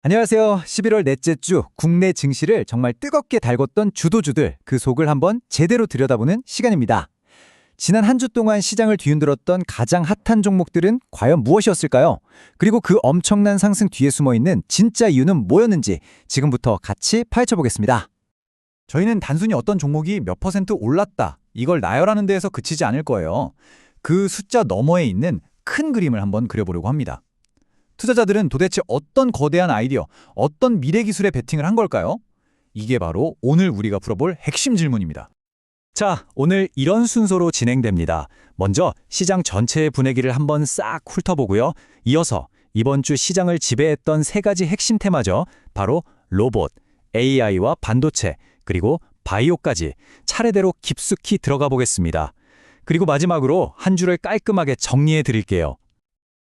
안녕하세요. 11월 넷째 주 국내 증시를 정말 뜨겁게 달궜던 주도주들, 그 속을 한번 제대로 들여다보는 시간입니다. 지난 한 주 동안 시장을 뒤흔들었던 가장 핫한 종목들은 과연 무엇이었을까요? 그리고 그 엄청난 상승 뒤에 숨어있는 진짜 이유는 뭐였는지 지금부터 같이 파헤쳐보겠습니다. 저희는 단순히 어떤 종목이 몇 퍼센트 올랐다, 이걸 나열하는 데에서 그치지 않을 거예요. 그 숫자 너머에 있는 큰 그림을 한번 그려보려고 합니다. 투자자들은 도대체 어떤 거대한 아이디어, 어떤 미래 기술에 베팅을 한 걸까요? 이게 바로 오늘 우리가 풀어볼 핵심 질문입니다. 자, 오늘 이런 순서로 진행됩니다. 먼저 시장 전체의 분위기를 한번 싹 훑어보고요. 이어서 이번 주 시장을 지배했던 세 가지 핵심 테마죠. 바로 로봇, AI와 반도체, 그리고 바이오까지 차례대로 깊숙이 들어가 보겠습니다. 그리고 마지막으로 한 주를 깔끔하게 정리해 드릴게요.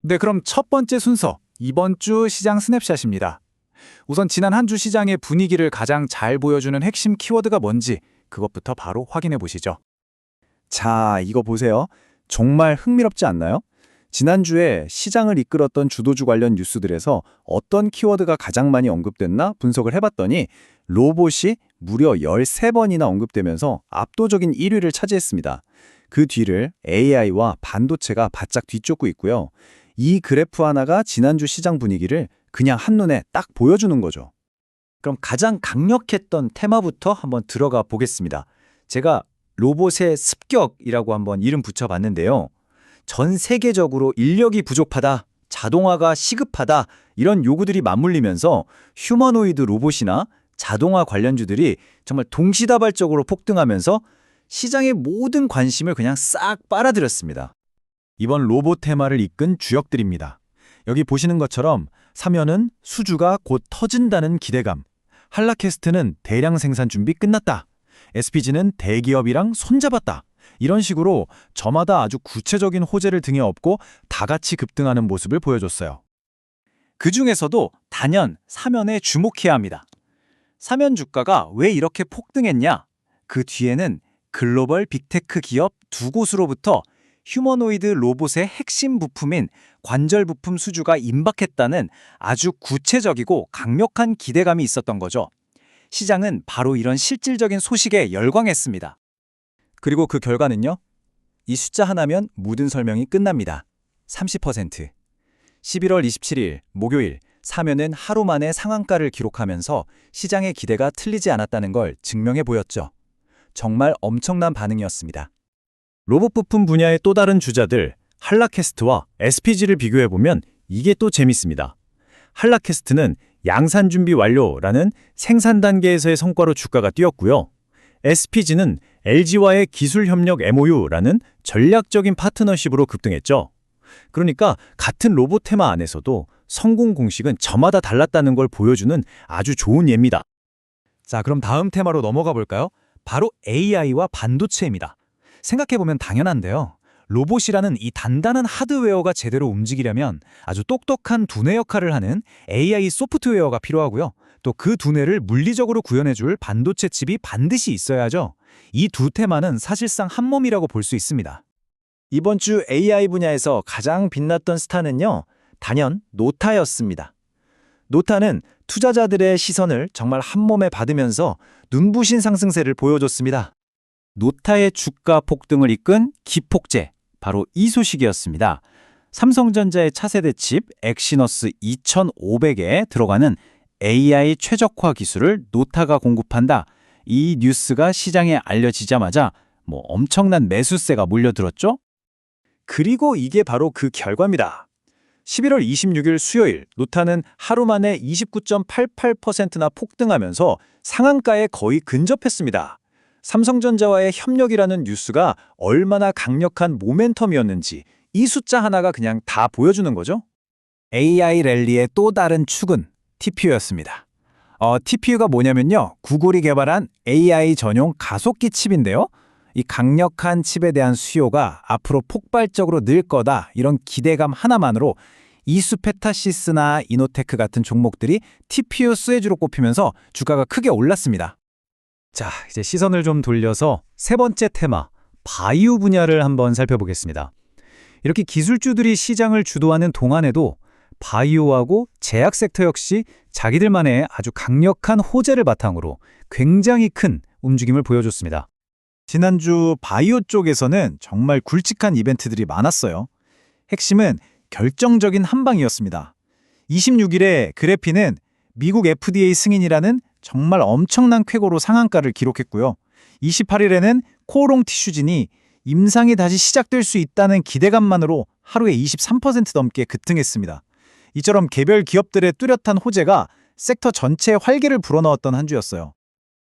네, 그럼 첫 번째 순서, 이번 주 시장 스냅샷입니다. 우선 지난 한 주 시장의 분위기를 가장 잘 보여주는 핵심 키워드가 뭔지 그것부터 바로 확인해 보시죠. 자, 이거 보세요. 정말 흥미롭지 않나요? 지난주에 시장을 이끌었던 주도주 관련 뉴스들에서 어떤 키워드가 가장 많이 언급됐나 분석을 해봤더니 로봇이 무려 13번이나 언급되면서 압도적인 1위를 차지했습니다. 그 뒤를 AI와 반도체가 바짝 뒤쫓고 있고요. 이 그래프 하나가 지난주 시장 분위기를 그냥 한눈에 딱 보여주는 거죠. 그럼 가장 강력했던 테마부터 한번 들어가 보겠습니다. 제가 로봇의 습격이라고 한번 이름 붙여봤는데요. 전 세계적으로 인력이 부족하다, 자동화가 시급하다 이런 요구들이 맞물리면서 휴머노이드 로봇이나 자동화 관련주들이 정말 동시다발적으로 폭등하면서 시장의 모든 관심을 그냥 싹 빨아들였습니다. 이번 로봇 테마를 이끈 주역들입니다. 여기 보시는 것처럼 사면은 수주가 곧 터진다는 기대감, 한라캐스트는 대량 생산 준비 끝났다, SPG는 대기업이랑 손잡았다, 이런 식으로 저마다 아주 구체적인 호재를 등에 업고 다 같이 급등하는 모습을 보여줬어요. 그 중에서도 단연 사면에 주목해야 합니다. 사면 주가가 왜 이렇게 폭등했냐? 그 뒤에는 글로벌 빅테크 기업 두 곳으로부터 휴머노이드 로봇의 핵심 부품인 관절 부품 수주가 임박했다는 아주 구체적이고 강력한 기대감이 있었던 거죠. 시장은 바로 이런 실질적인 소식에 열광했습니다. 그리고 그 결과는요? 이 숫자 하나면 모든 설명이 끝납니다. 30%. 11월 27일 목요일 사면은 하루 만에 상한가를 기록하면서 시장의 기대가 틀리지 않았다는 걸 증명해 보였죠. 정말 엄청난 반응이었습니다. 로봇 부품 분야의 또 다른 주자들, 한라캐스트와 SPG를 비교해보면 이게 또 재밌습니다. 한라캐스트는 양산 준비 완료라는 생산 단계에서의 성과로 주가가 뛰었고요. SPG는 LG와의 기술 협력 MOU라는 전략적인 파트너십으로 급등했죠. 그러니까 같은 로봇 테마 안에서도 성공 공식은 저마다 달랐다는 걸 보여주는 아주 좋은 예입니다. 자, 그럼 다음 테마로 넘어가 볼까요? 바로 AI와 반도체입니다. 생각해보면 당연한데요. 로봇이라는 이 단단한 하드웨어가 제대로 움직이려면 아주 똑똑한 두뇌 역할을 하는 AI 소프트웨어가 필요하고요. 또 그 두뇌를 물리적으로 구현해줄 반도체 칩이 반드시 있어야죠. 이 두 테마는 사실상 한 몸이라고 볼 수 있습니다. 이번 주 AI 분야에서 가장 빛났던 스타는요, 단연 노타였습니다. 노타는 투자자들의 시선을 정말 한 몸에 받으면서 눈부신 상승세를 보여줬습니다. 노타의 주가 폭등을 이끈 기폭제, 바로 이 소식이었습니다. 삼성전자의 차세대 칩 엑시너스 2500에 들어가는 AI 최적화 기술을 노타가 공급한다. 이 뉴스가 시장에 알려지자마자 엄청난 매수세가 몰려들었죠? 그리고 이게 바로 그 결과입니다. 11월 26일 수요일 노타는 하루 만에 29.88%나 폭등하면서 상한가에 거의 근접했습니다. 삼성전자와의 협력이라는 뉴스가 얼마나 강력한 모멘텀이었는지 이 숫자 하나가 그냥 다 보여주는 거죠. AI 랠리의 또 다른 축은 TPU였습니다. TPU가 뭐냐면요, 구글이 개발한 AI 전용 가속기 칩인데요. 이 강력한 칩에 대한 수요가 앞으로 폭발적으로 늘 거다, 이런 기대감 하나만으로 이수페타시스나 이노테크 같은 종목들이 TPU 수혜주로 꼽히면서 주가가 크게 올랐습니다. 자, 이제 시선을 좀 돌려서 세 번째 테마, 바이오 분야를 한번 살펴보겠습니다. 이렇게 기술주들이 시장을 주도하는 동안에도 바이오하고 제약 섹터 역시 자기들만의 아주 강력한 호재를 바탕으로 굉장히 큰 움직임을 보여줬습니다. 지난주 바이오 쪽에서는 정말 굵직한 이벤트들이 많았어요. 핵심은 결정적인 한 방이었습니다. 26일에 그래피는 미국 FDA 승인이라는 정말 엄청난 쾌거로 상한가를 기록했고요. 28일에는 코오롱 티슈진이 임상이 다시 시작될 수 있다는 기대감만으로 하루에 23% 넘게 급등했습니다. 이처럼 개별 기업들의 뚜렷한 호재가 섹터 전체에 활기를 불어넣었던 한 주였어요.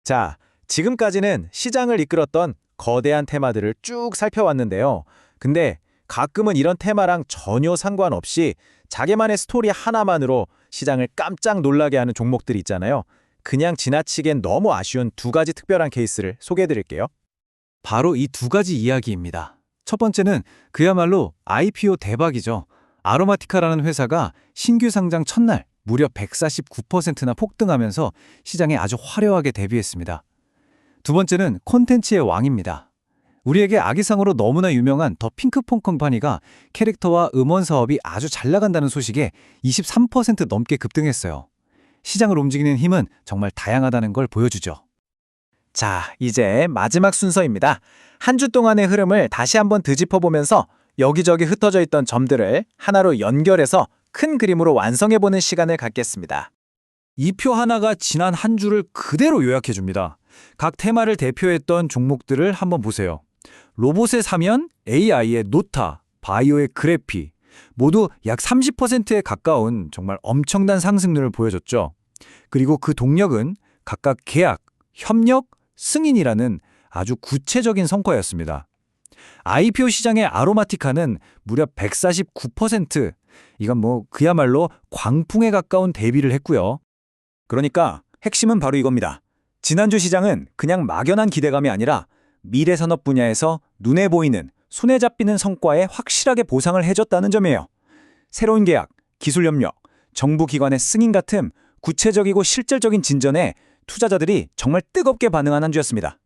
자, 지금까지는 시장을 이끌었던 거대한 테마들을 쭉 살펴왔는데요. 근데 가끔은 이런 테마랑 전혀 상관없이 자기만의 스토리 하나만으로 시장을 깜짝 놀라게 하는 종목들이 있잖아요. 그냥 지나치기엔 너무 아쉬운 두 가지 특별한 케이스를 소개해드릴게요. 바로 이 두 가지 이야기입니다. 첫 번째는 그야말로 IPO 대박이죠. 아로마티카라는 회사가 신규 상장 첫날 무려 149%나 폭등하면서 시장에 아주 화려하게 데뷔했습니다. 두 번째는 콘텐츠의 왕입니다. 우리에게 아기상으로 너무나 유명한 더 핑크퐁 컴퍼니가 캐릭터와 음원 사업이 아주 잘 나간다는 소식에 23% 넘게 급등했어요. 시장을 움직이는 힘은 정말 다양하다는 걸 보여주죠. 자, 이제 마지막 순서입니다. 한 주 동안의 흐름을 다시 한번 되짚어보면서 여기저기 흩어져 있던 점들을 하나로 연결해서 큰 그림으로 완성해보는 시간을 갖겠습니다. 이 표 하나가 지난 한 주를 그대로 요약해줍니다. 각 테마를 대표했던 종목들을 한번 보세요. 로봇의 사면, AI의 노타, 바이오의 그래피 모두 약 30%에 가까운 정말 엄청난 상승률을 보여줬죠. 그리고 그 동력은 각각 계약, 협력, 승인이라는 아주 구체적인 성과였습니다. IPO 시장의 아로마티카는 무려 149%, 이건 그야말로 광풍에 가까운 대비를 했고요. 그러니까 핵심은 바로 이겁니다. 지난주 시장은 그냥 막연한 기대감이 아니라 미래 산업 분야에서 눈에 보이는, 손에 잡히는 성과에 확실하게 보상을 해줬다는 점이에요. 새로운 계약, 기술 협력, 정부 기관의 승인 같은 구체적이고 실질적인 진전에 투자자들이 정말 뜨겁게 반응한 한 주였습니다.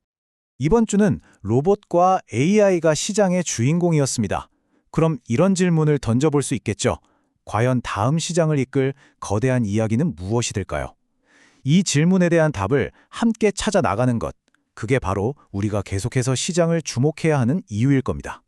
이번 주는 로봇과 AI가 시장의 주인공이었습니다. 그럼 이런 질문을 던져볼 수 있겠죠. 과연 다음 시장을 이끌 거대한 이야기는 무엇이 될까요? 이 질문에 대한 답을 함께 찾아 나가는 것, 그게 바로 우리가 계속해서 시장을 주목해야 하는 이유일 겁니다.